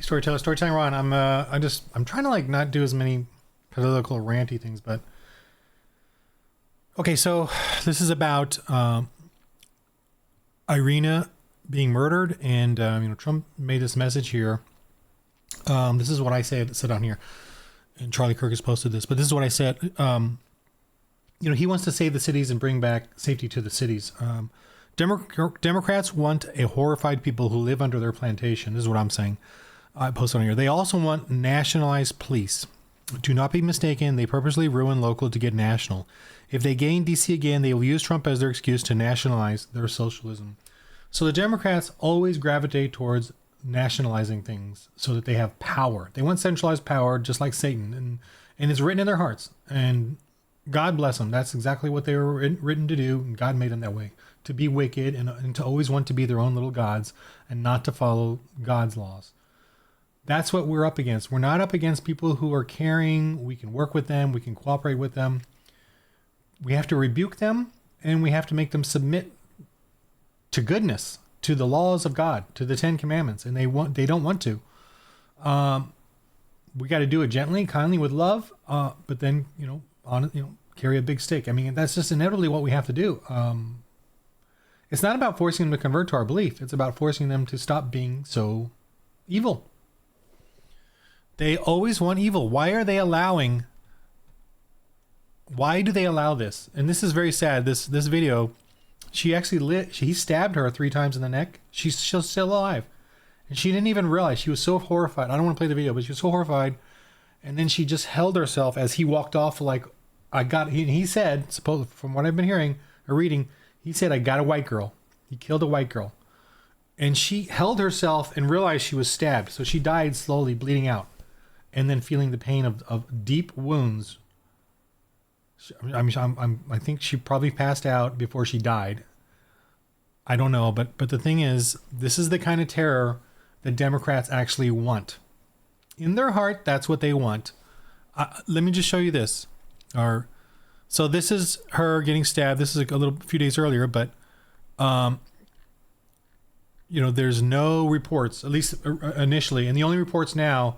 Storytelling Ron. I'm trying to like not do as many political ranty things, but okay. So this is about Irina being murdered, and Trump made this message here. This is what I said on here, and Charlie Kirk has posted this. But this is what I said. He wants to save the cities and bring back safety to the cities. Democrats want a horrified people who live under their plantation. This is what I'm saying. I posted on here. They also want nationalized police. Do not be mistaken. They purposely ruin local to get national. If they gain DC again, they will use Trump as their excuse to nationalize their socialism. So the Democrats always gravitate towards nationalizing things so that they have power. They want centralized power, just like Satan, and it's written in their hearts. And God bless them. That's exactly what they were written to do. And God made them that way, to be wicked and to always want to be their own little gods and not to follow God's laws. That's what we're up against. We're not up against people who are caring. We can work with them. We can cooperate with them. We have to rebuke them, and we have to make them submit to goodness, to the laws of God, to the 10 Commandments, and they don't want to. We got to do it gently, kindly, with love, but then carry a big stick. I mean, that's just inevitably what we have to do. It's not about forcing them to convert to our belief. It's about forcing them to stop being so evil. They always want evil. Why do they allow this? And this is very sad. This video, he stabbed her 3 times in the neck. She's still alive. And she didn't even realize. She was so horrified. I don't want to play the video, but she was so horrified. And then she just held herself as he walked off like, he said, from what I've been hearing or reading, he said, I got a white girl. He killed a white girl. And she held herself and realized she was stabbed. So she died slowly, bleeding out. And then feeling the pain of deep wounds. I think she probably passed out before she died. I don't know, but the thing is, this is the kind of terror that Democrats actually want. In their heart, that's what they want. Let me just show you this. So this is her getting stabbed. This is a few days earlier, but there's no reports, at least initially, and the only reports now.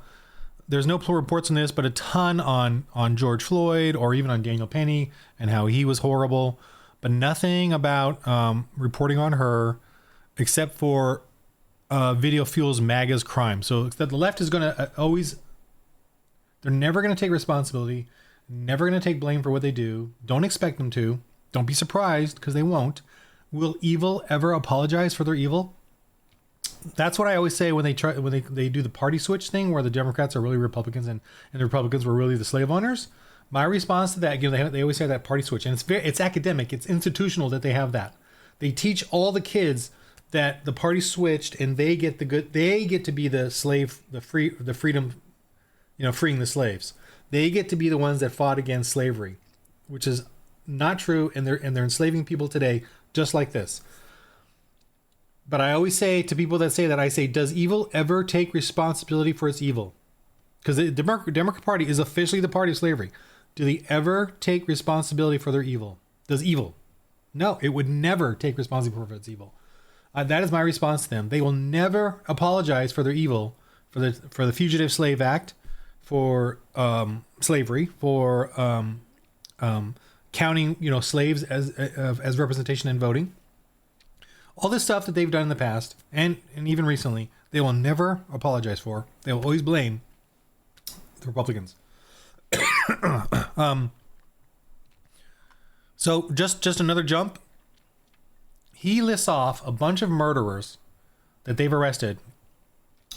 There's no reports on this, but a ton on George Floyd or even on Daniel Penny and how he was horrible, but nothing about reporting on her, except for video fuels MAGA's crime. So that the left is going to they're never going to take responsibility, never going to take blame for what they do. Don't expect them to. Don't be surprised, because they won't. Will evil ever apologize for their evil? That's what I always say when they do the party switch thing, where the Democrats are really Republicans and the Republicans were really the slave owners. My response to that, they always say that party switch, and it's academic, it's institutional that they have that. They teach all the kids that the party switched, and they get to be the slave, freedom, freeing the slaves. They get to be the ones that fought against slavery, which is not true, and they're enslaving people today just like this. But I always say to people that say that, I say, does evil ever take responsibility for its evil? Because the Democrat Party is officially the party of slavery. Do they ever take responsibility for their evil? Does evil? No, it would never take responsibility for its evil. That is my response to them. They will never apologize for their evil, for the Fugitive Slave Act, for slavery, for counting slaves as representation in voting. All this stuff that they've done in the past, and even recently, they will never apologize for. They will always blame the Republicans. So just another jump. He lists off a bunch of murderers that they've arrested,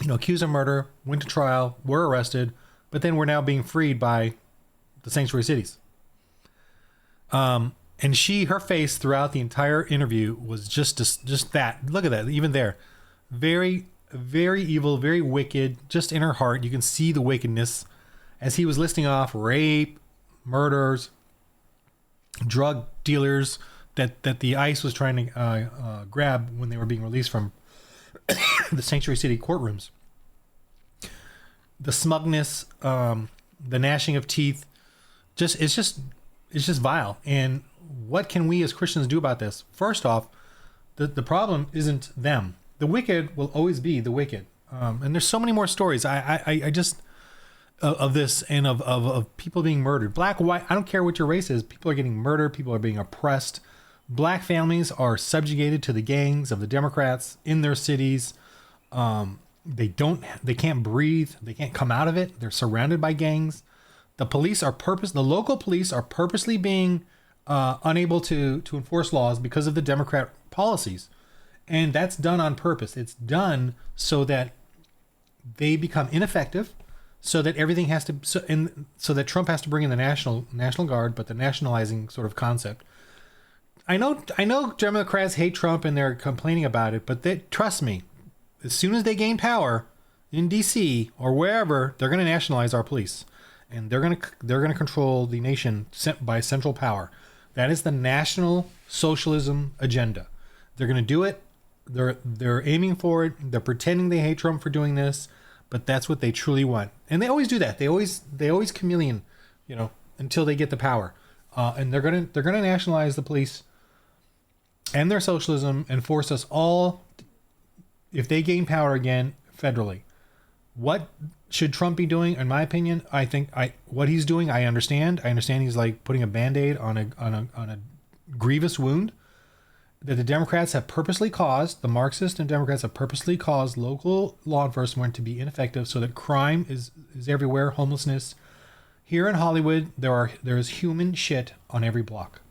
accused of murder, went to trial, were arrested, but then were now being freed by the sanctuary cities. And her face throughout the entire interview was just that. Look at that, even there. Very, very evil, very wicked, just in her heart. You can see the wickedness as he was listing off rape, murders, drug dealers that the ICE was trying to grab when they were being released from the sanctuary city courtrooms. The smugness, the gnashing of teeth, it's just vile. And what can we as Christians do about this? First off, the problem isn't them. The wicked will always be the wicked. And there's so many more stories. I just of this and of people being murdered. Black, white, I don't care what your race is. People are getting murdered. People are being oppressed. Black families are subjugated to the gangs of the Democrats in their cities. They can't breathe. They can't come out of it. They're surrounded by gangs. The local police are purposely being unable to enforce laws because of the Democrat policies. And that's done on purpose. It's done so that they become ineffective, so that everything has to, so that Trump has to bring in the National Guard, but the nationalizing sort of concept. I know Democrats hate Trump and they're complaining about it, but trust me, as soon as they gain power in DC or wherever, they're going to nationalize our police, and they're going to control the nation by central power. That is the National Socialism agenda. They're going to do it. They're aiming for it. They're pretending they hate Trump for doing this, but that's what they truly want. And they always do that. They always chameleon, until they get the power. And they're gonna nationalize the police and their socialism and force us all, if they gain power again, federally. What should Trump be doing? In my opinion, I think what he's doing, I understand. I understand he's like putting a Band-Aid on a grievous wound that the Democrats have purposely caused. The Marxists and Democrats have purposely caused local law enforcement to be ineffective, so that crime is everywhere. Homelessness. Here in Hollywood, there is human shit on every block.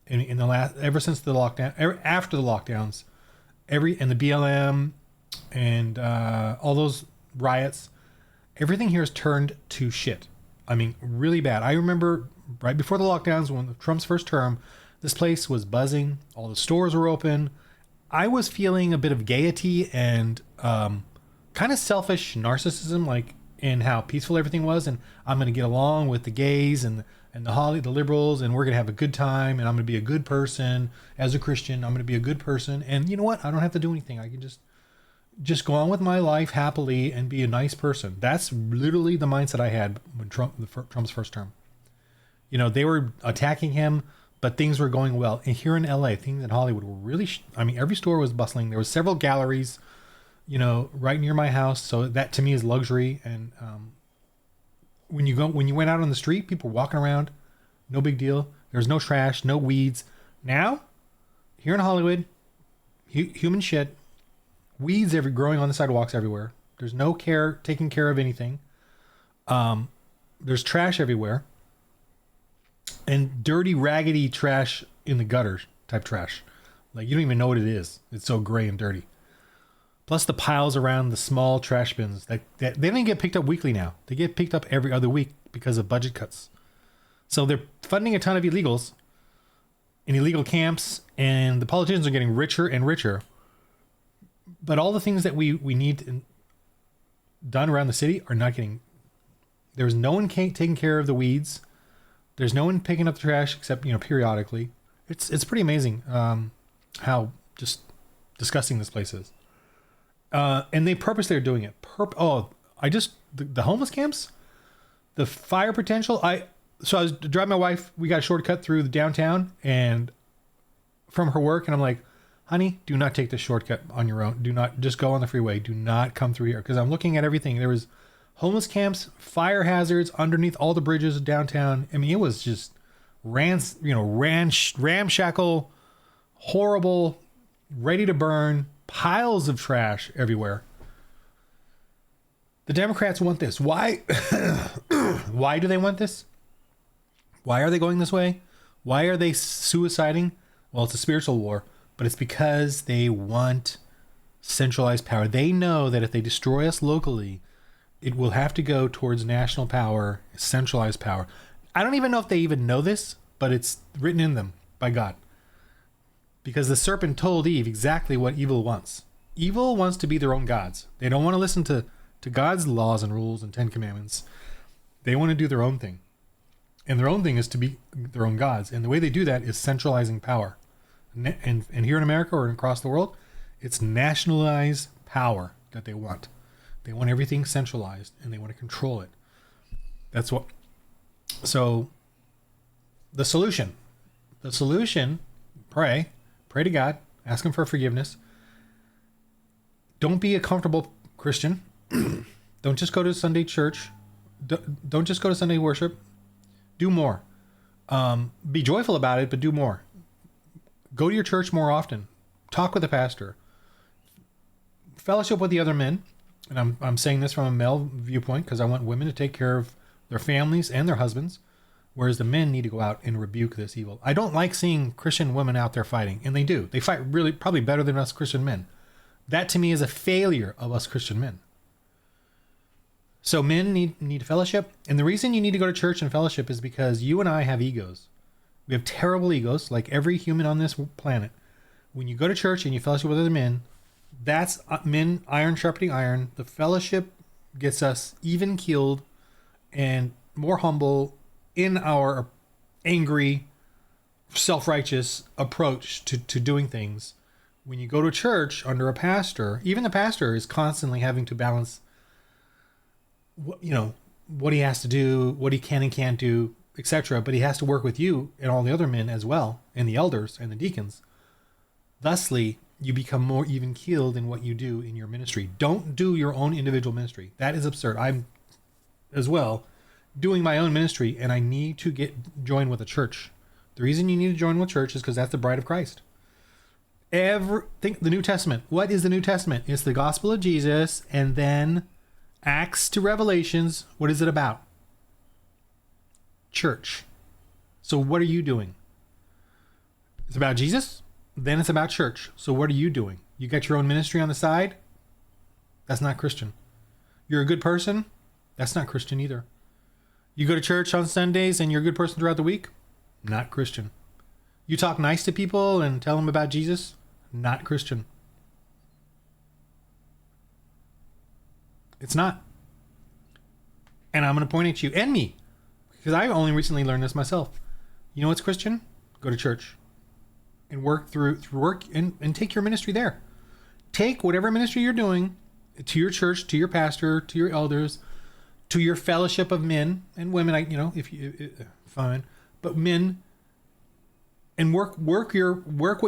Ever since the lockdown, after the lockdowns, and the BLM and all those riots, everything here has turned to shit. I mean, really bad. I remember right before the lockdowns, when Trump's first term, this place was buzzing. All the stores were open. I was feeling a bit of gaiety and kind of selfish narcissism, like in how peaceful everything was. And I'm going to get along with the gays and the liberals, and we're going to have a good time. And I'm going to be a good person as a Christian. I'm going to be a good person. And you know what? I don't have to do anything. I can just go on with my life happily and be a nice person. That's literally the mindset I had when Trump's first term. They were attacking him, but things were going well. And here in LA, things in Hollywood were really, every store was bustling. There were several galleries, right near my house. So that to me is luxury. And when you went out on the street, people were walking around, no big deal. There's no trash, no weeds. Now, here in Hollywood, human shit, weeds growing on the sidewalks everywhere. There's no taking care of anything. There's trash everywhere. And dirty, raggedy trash in the gutters type trash. Like, you don't even know what it is. It's so gray and dirty. Plus the piles around the small trash bins. That they don't get picked up weekly now. They get picked up every other week because of budget cuts. So they're funding a ton of illegals in illegal camps, and the politicians are getting richer and richer. But all the things that we need done around the city are not getting... There's no one taking care of the weeds. There's no one picking up the trash except, periodically. It's pretty amazing how just disgusting this place is. And they purposely are doing it. The homeless camps, the fire potential. So I was driving my wife. We got a shortcut through the downtown and from her work, and I'm like, honey, do not take this shortcut on your own. Do not just go on the freeway. Do not come through here, because I'm looking at everything. There was homeless camps, fire hazards underneath all the bridges downtown. I mean, it was just ramshackle, horrible, ready to burn, piles of trash everywhere. The Democrats want this. Why? Why do they want this? Why are they going this way? Why are they suiciding? Well, it's a spiritual war, but it's because they want centralized power. They know that if they destroy us locally, it will have to go towards national power, centralized power. I don't even know if they even know this, but it's written in them by God. Because the serpent told Eve exactly what evil wants. Evil wants to be their own gods. They don't want to listen to God's laws and rules and 10 commandments. They want to do their own thing. And their own thing is to be their own gods. And the way they do that is centralizing power. And here in America or across the world, it's nationalized power that they want. They want everything centralized, and they want to control it. That's what. So the solution, pray to God, ask him for forgiveness. Don't be a comfortable Christian, don't just go to Sunday church. Don't just go to Sunday worship. Do more. Be joyful about it, but do more. Go to your church more often. Talk with the pastor. Fellowship with the other men. And I'm saying this from a male viewpoint because I want women to take care of their families and their husbands, whereas the men need to go out and rebuke this evil. I don't like seeing Christian women out there fighting, and they do. They fight really probably better than us Christian men. That to me is a failure of us Christian men. So men need fellowship, and the reason you need to go to church and fellowship is because you and I have egos. We have terrible egos, like every human on this planet. When you go to church and you fellowship with other men, that's men, iron sharpening iron. The fellowship gets us even keeled and more humble in our angry, self-righteous approach to doing things. When you go to church under a pastor, even the pastor is constantly having to balance what he has to do, what he can and can't do, etc. But he has to work with you and all the other men as well, and the elders and the deacons. Thusly, you become more even keeled in what you do in your ministry. Don't do your own individual ministry. That is absurd. I'm as well doing my own ministry, and I need to join with a church. The reason you need to join with church is because that's the bride of Christ. Think the New Testament. What is the New Testament? It's the gospel of Jesus, and then Acts to Revelations. What is it about? Church. So what are you doing? It's about Jesus, then it's about church. So what are you doing? You got your own ministry on the side? That's not Christian. You're a good person? That's not Christian either. You go to church on Sundays and you're a good person throughout the week? Not Christian. You talk nice to people and tell them about Jesus? Not Christian. It's not. And I'm going to point at you and me, because I only recently learned this myself. You know what's Christian? Go to church and work through work and take your ministry there. Take whatever ministry you're doing to your church, to your pastor, to your elders, to your fellowship of men and women. Fine, but men, and work what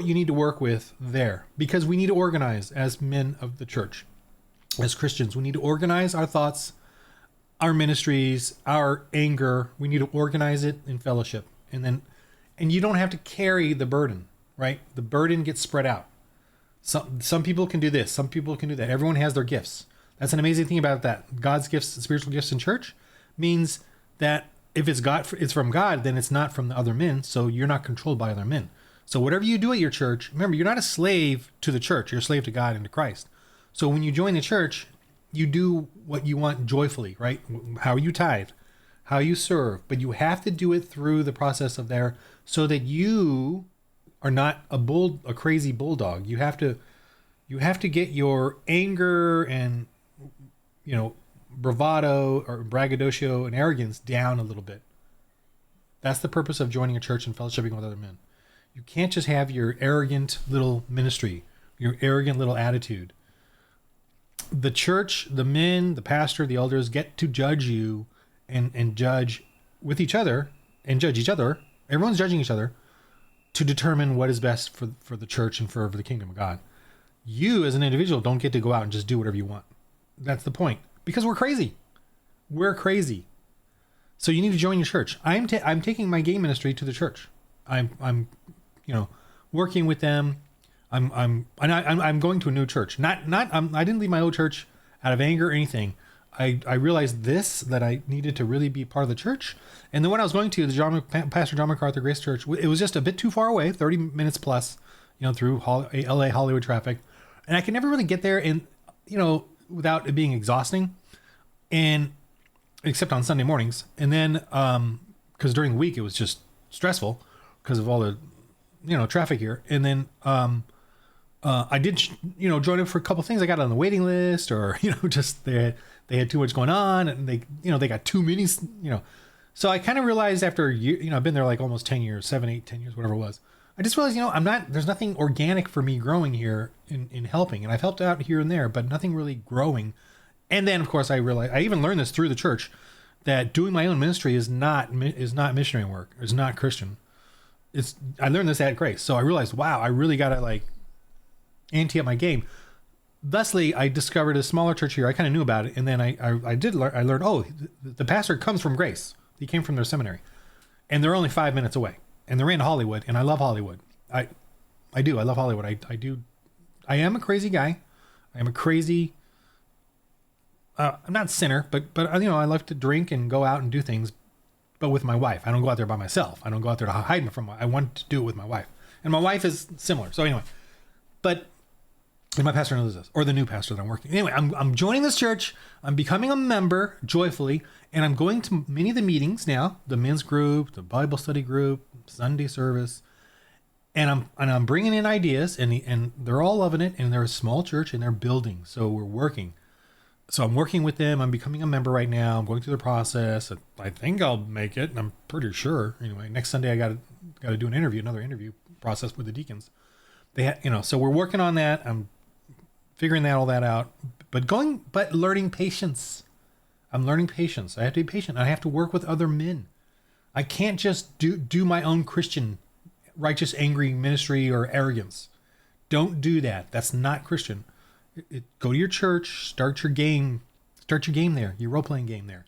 you need to work with there, because we need to organize as men of the church, as Christians. We need to organize our thoughts, our ministries, our anger. We need to organize it in fellowship, and you don't have to carry the burden. Right? The burden gets spread out. Some people can do this. Some people can do that. Everyone has their gifts. That's an amazing thing about that. God's gifts, spiritual gifts in church, means that if it's from God, then it's not from the other men. So you're not controlled by other men. So whatever you do at your church, remember, you're not a slave to the church. You're a slave to God and to Christ. So when you join the church, you do what you want joyfully, right? How you tithe, how you serve, but you have to do it through the process of there, so that you are not a crazy bulldog. You have to get your anger and bravado or braggadocio and arrogance down a little bit. That's the purpose of joining a church and fellowshipping with other men. You can't just have your arrogant little ministry, your arrogant little attitude. The church, the men, the pastor, the elders get to judge you and judge with each other and judge each other. Everyone's judging each other to determine what is best for the church and for the kingdom of God. You as an individual don't get to go out and just do whatever you want. That's the point. Because we're crazy. We're crazy. So you need to join your church. I'm taking my gay ministry to the church. I'm working with them. I'm going to a new church. I didn't leave my old church out of anger or anything. I realized that I needed to really be part of the church. And the one I was going to, Pastor John MacArthur Grace Church, it was just a bit too far away, 30 minutes plus, through LA Hollywood traffic. And I could never really get there without it being exhausting, and except on Sunday mornings. And then, because during the week it was just stressful because of all the, traffic here. And then, I did, join up for a couple things. I got on the waiting list, or, just they had too much going on, and they got too many, So I kind of realized after a year, I've been there like almost 10 years, 7, 8, 10 years, whatever it was. I just realized, there's nothing organic for me growing here in helping. And I've helped out here and there, but nothing really growing. And then of course I realized, I even learned this through the church, that doing my own ministry is not missionary work. It's not Christian. I learned this at Grace. So I realized, wow, I really got to ante up my game. thusly, I discovered a smaller church here. I kind of knew about it, and then I did learn. I learned, oh, the pastor comes from Grace. He came from their seminary, and they're only 5 minutes away, and they're in Hollywood, and I love Hollywood. I do. I love Hollywood. I do. I am a crazy guy. I am a crazy. I'm not sinner, but you know, I love to drink and go out and do things, but with my wife. I don't go out there by myself. I don't go out there to hide from. I want to do it with my wife, and my wife is similar. So anyway, but. And my pastor knows this, or the new pastor that I'm working. Anyway, I'm joining this church. I'm becoming a member joyfully, and I'm going to many of the meetings now, the men's group, the Bible study group, Sunday service, and I'm bringing in ideas, and they're all loving it. And they're a small church, and they're building, so we're working. So I'm working with them. I'm becoming a member right now. I'm going through the process. I think I'll make it, and I'm pretty sure. Anyway, next Sunday I got to do another interview process with the deacons. So we're working on that. I'm figuring all that out, but learning patience. I'm learning patience. I have to be patient. I have to work with other men. I can't just do my own Christian, righteous, angry ministry or arrogance. Don't do that. That's not Christian. Go to your church, start your game there, your role-playing game there.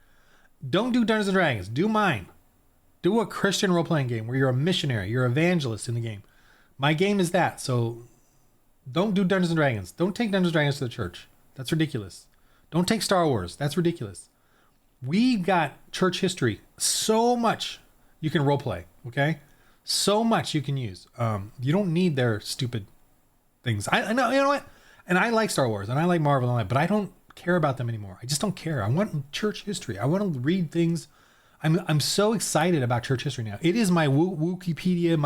Don't do Dungeons and Dragons. Do mine. Do a Christian role-playing game where you're a missionary, you're an evangelist in the game. My game is that, so don't do Dungeons and Dragons. Don't take Dungeons and Dragons to the church. That's ridiculous. Don't take Star Wars. That's ridiculous. We got church history. So much you can role play. Okay, so much you can use. You don't need their stupid things. I know. You know what? And I like Star Wars and I like Marvel and all that, but I don't care about them anymore. I just don't care. I want church history. I want to read things. I'm so excited about church history now. It is my Wikipedia.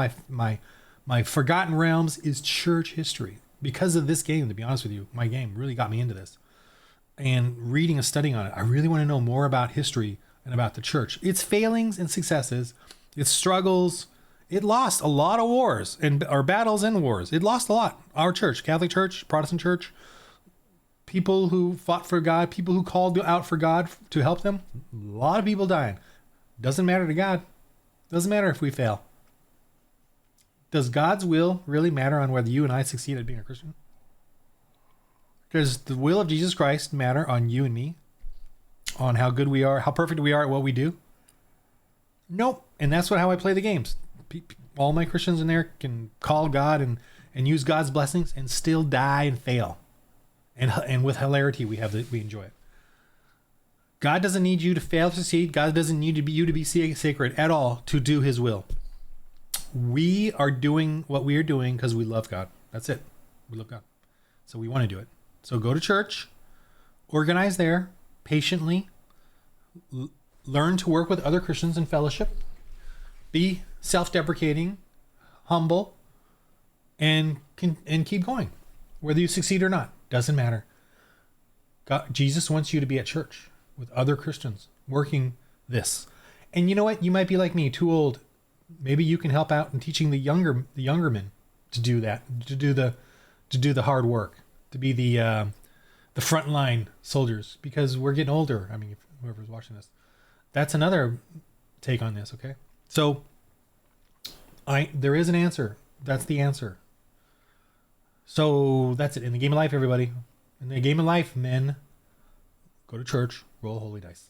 My Forgotten Realms is church history. Because of this game, to be honest with you, my game really got me into this. And reading and studying on it, I really want to know more about history and about the church. Its failings and successes, its struggles. It lost a lot of wars or battles and wars. It lost a lot. Our church, Catholic Church, Protestant Church, people who fought for God, people who called out for God to help them. A lot of people dying. Doesn't matter to God. Doesn't matter if we fail. Does God's will really matter on whether you and I succeed at being a Christian? Does the will of Jesus Christ matter on you and me? On how good we are, how perfect we are at what we do? Nope. And that's how I play the games. All my Christians in there can call God and use God's blessings and still die and fail. And with hilarity, we enjoy it. God doesn't need you to fail to succeed. God doesn't need you to be sacred at all to do his will. We are doing what we are doing because we love God. That's it. We love God. So we want to do it. So go to church, organize there patiently, learn to work with other Christians in fellowship, be self-deprecating, humble, and keep going. Whether you succeed or not, doesn't matter. Jesus wants you to be at church with other Christians working this. And you know what? You might be like me, too old. Maybe you can help out in teaching the younger men to do that, to do the hard work, to be the frontline soldiers, because we're getting older. I mean, whoever's watching this, that's another take on this. Okay, so there is an answer. That's the answer. So that's it. In the game of life, everybody. In the game of life, men, go to church, roll holy dice.